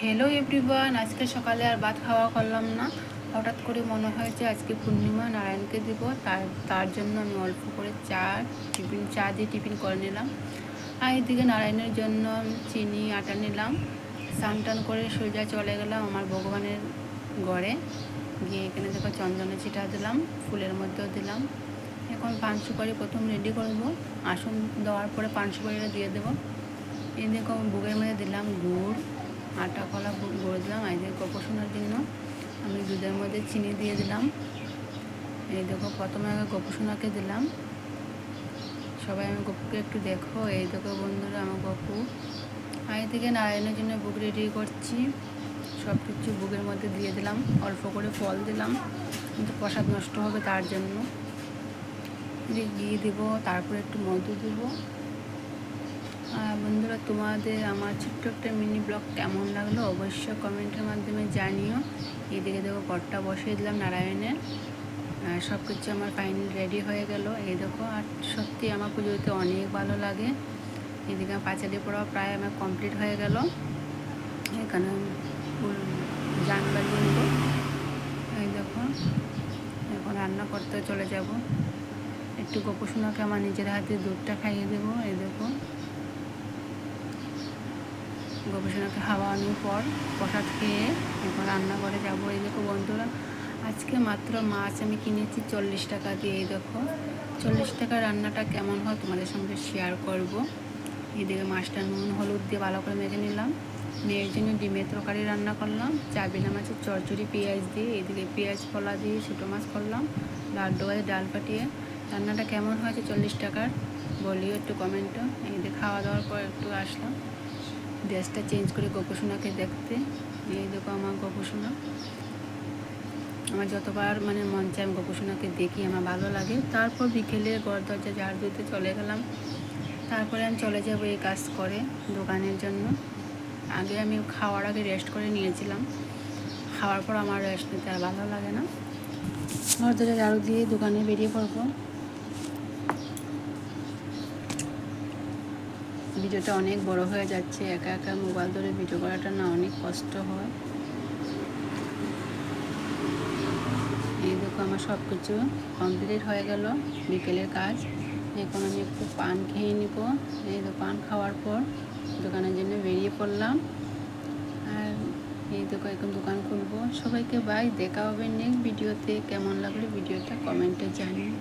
Hello everyone, আজকে সকালে আর ভাত খাওয়া করলাম না। হঠাৎ করে মনে হয়েছে আজকে পূর্ণিমা, নারায়ণকে দিব। তার জন্য আমি অল্প করে চা দিয়ে টিফিন করে নিলাম। আর এদিকে নারায়ণের জন্য চিনি আটা নিলাম। স্নান টান করে সোজা চলে গেলাম আমার ভগবানের ঘরে গিয়ে এখানে দেখো চন্দনে ছিটা দিলাম, ফুলের মধ্যেও দিলাম। এখন পান সুপারি প্রথম রেডি করব। আসন দেওয়ার পরে পান সুপারিটা দিয়ে দেবো। এই দেখো ভোগের মধ্যে দিলাম গুড়, আটা কলা গুঁড়ো দিলাম। এই যে গোপোষণার জন্য আমি দুধের মধ্যে চিনি দিয়ে দিলাম। এই দেখো প্রথমে আগে গোপোষণাকে দিলাম। সবাই আমি গপুকে একটু দেখো। এই দেখো বন্ধুরা আমার গপু। আর এদিকে নারায়ণের জন্য ভোগ রেডি করছি। সব কিছু ভোগের মধ্যে দিয়ে দিলাম, অল্প করে ফল দিলাম, কিন্তু প্রসাদ নষ্ট হবে তার জন্য। ঘি দিব, তারপরে একটু মধু দেবো। বন্ধুরা, তোমাদের আমার ছোট্ট একটা মিনি ব্লগ কেমন লাগলো অবশ্যই কমেন্টের মাধ্যমে জানিও। এইদিকে দেখো পটটা বসিয়ে দিলাম নারায়ণের। সব কিছু আমার ফাইনাল রেডি হয়ে গেল। এই দেখো, আর সত্যি আমার পুজোতে অনেক ভালো লাগে। এদিকে পাঁচালি পড়াও প্রায় আমার কমপ্লিট হয়ে গেল। এখানে জান বাজিয়ে নেব। এই দেখো, এখন রান্না করতে চলে যাব। একটু গোপোষণাকে আমার নিজের হাতে দুধটা খাইয়ে দেবো। এই দেখো, গবেষণাকে খাওয়ানোর পর প্রসাদ খেয়ে এখন রান্নাঘরে যাবো। এই দেখো বন্ধুরা, আজকে মাত্র মাছ আমি কিনেছি 40 টাকা দিয়ে। এই দেখো 40 টাকা রান্নাটা কেমন হয় তোমাদের সঙ্গে শেয়ার করব। এদিকে মাছটা নুন হলুদ দিয়ে ভালো করে মেখে নিলাম। মেয়ের জন্য ডিমের তরকারি রান্না করলাম, চাবিলা মাছের চচ্চড়ি পেঁয়াজ দিয়ে। এদিকে পেঁয়াজ কলা দিয়ে ছোটো মাছ করলাম, লাড্ডু গাছে ডাল পাঠিয়ে। রান্নাটা কেমন হয়েছে 40 টাকার বলিও একটু কমেন্টে। এদিকে খাওয়া দাওয়ার পর একটু আসলাম ড্রেসটা চেঞ্জ করে গোপোষণাকে দেখতে। এই দেখো আমার গোপোষণা। আমার যতবার মন চায় আমি গোপোষণাকে দেখি, আমার ভালো লাগে। তারপর বিকেলে ঘর দরজা ঝাড় দিতে চলে গেলাম। তারপরে আমি চলে যাব এই কাজ করে দোকানের জন্য। আগে আমি খাওয়ার আগে রেস্ট করে নিয়েছিলাম, খাওয়ার পর আমার রেস্ট নিতে আর ভালো লাগে না। ঘর দরজা ঝাড়ু দিয়ে দোকানে বেরিয়ে পড়বো। ভিডিওটা অনেক বড় হয়ে যাচ্ছে, একা একা মোবাইল ধরে ভিডিও করাটা না অনেক কষ্ট হয়। এই দেখো আমার সব কিছু কমপ্লিট হয়ে গেল বিকেলের কাজ। এখন আমি একটু পান খেয়ে নিব। এই তো পান খাওয়ার পর দোকানের জন্য বেরিয়ে পড়লাম। আর এই দেখো এখন দোকান খুলবো। সবাইকে বাই, দেখা হবে নেক্সট ভিডিওতে। কেমন লাগলো ভিডিওটা কমেন্টে জানিয়ে।